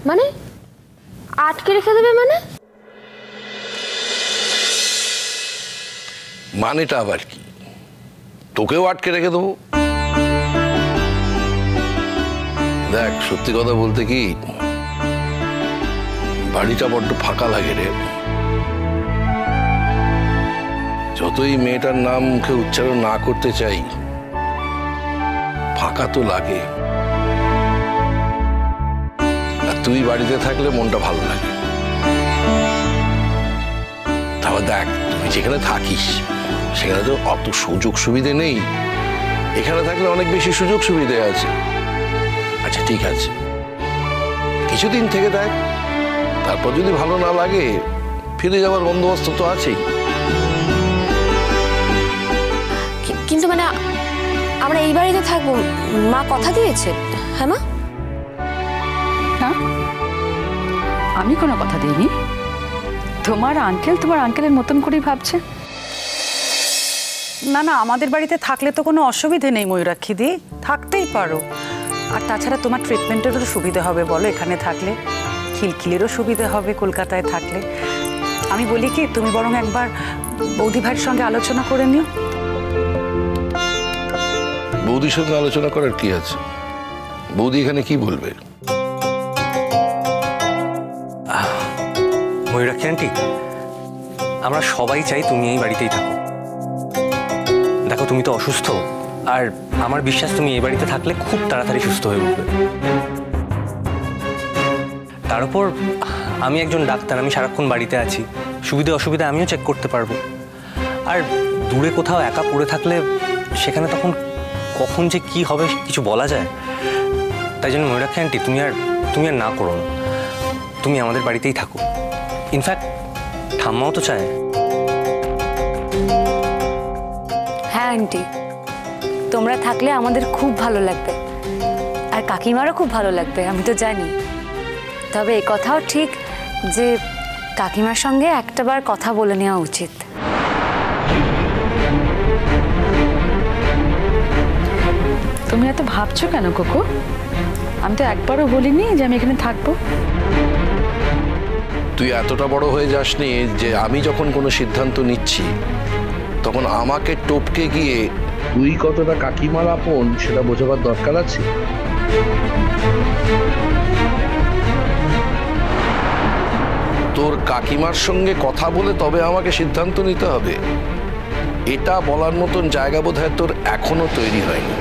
মানে আটকে রেখে দেবে? মানে মানেটা আবার কি? তোকেও আটকে রেখে দেবো? দেখ, সত্যি কথা বলতে কি, বাড়িটা বড্ড ফাঁকা লাগে রে। যতই মেয়েটার নাম মুখে উচ্চারণ না করতে চাই, ফাঁকা তো লাগে। আর তুই বাড়িতে থাকলে মনটা ভালো লাগে। তারপর দেখ, তুই যেখানে থাকিস সেখানে তো অত সুযোগ সুবিধে নেই। এখানে থাকলে অনেক বেশি সুযোগ সুবিধে আছে। আচ্ছা ঠিক আছে, কিছুদিন থেকে দেখ, তারপর যদি ভালো না লাগে ফিরে যাওয়ার বন্দোবস্ত তো আছেই। কিন্তু মানে আমরা এই বাড়িতে থাকবো, মা কথা দিয়েছে। হ্যাঁ মা? না, আমি কোনো কথা দিইনি। তোমার আঙ্কেলের মতন করেই ভাবছে। না না, আমাদের বাড়িতে থাকলে তো কোনো অসুবিধে নেই ময়ূরাক্ষী দি, থাকতেই পারো। আর তাছাড়া তোমার ট্রিটমেন্টেরও সুবিধে হবে বলো এখানে থাকলে, খিলখিলেরও সুবিধে হবে কলকাতায় থাকলে। আমি বলি কি, তুমি বরং একবার বৌদি ভাইয়ের সঙ্গে আলোচনা করে নিও। বৌদির সঙ্গে আলোচনা করার কি আছে? বৌদি এখানে কি বলবে? ময়ূরাক্ষী আন্টি, আমরা সবাই চাই তুমি এই বাড়িতেই থাকো। দেখো, তুমি তো অসুস্থ, আর আমার বিশ্বাস তুমি এই বাড়িতে থাকলে খুব তাড়াতাড়ি সুস্থ হয়ে উঠবে। তার উপর আমি একজন ডাক্তার, আমি সারাক্ষণ বাড়িতে আছি, সুবিধে অসুবিধা আমিও চেক করতে পারবো। আর দূরে কোথাও একা পড়ে থাকলে সেখানে তখন কখন যে কি হবে কিছু বলা যায়। তাই জন্য ময়ূরাক্ষী আন্টি, তুমি আর না করো না, তুমি আমাদের বাড়িতেই থাকো। ইনফ্যাক্ট ঠাম্মাও তো চায়। হ্যাঁ আন্টি, তোমরা থাকলে আমাদের খুব ভালো লাগবে, আর কাকিমারও খুব ভালো লাগবে, আমি তো জানি। তবে এই কথাও ঠিক যে কাকিমার সঙ্গে একটাবার কথা বলে নেওয়া উচিত। তুমি এত ভাবছো কেন কোকো? আমি তো একবারও বলিনি যে আমি এখানে থাকবো। তুই এতটা বড় হয়ে যাসনি যে আমি যখন কোনো সিদ্ধান্ত নিচ্ছি তখন আমাকে টপকে গিয়ে তুই কতটা কাকিমার আপন সেটা বোঝাবার দরকার আছে। তোর কাকিমার সঙ্গে কথা বলে তবে আমাকে সিদ্ধান্ত নিতে হবে, এটা বলার মতন জায়গা বোধহয় তোর এখনো তৈরি হয়নি।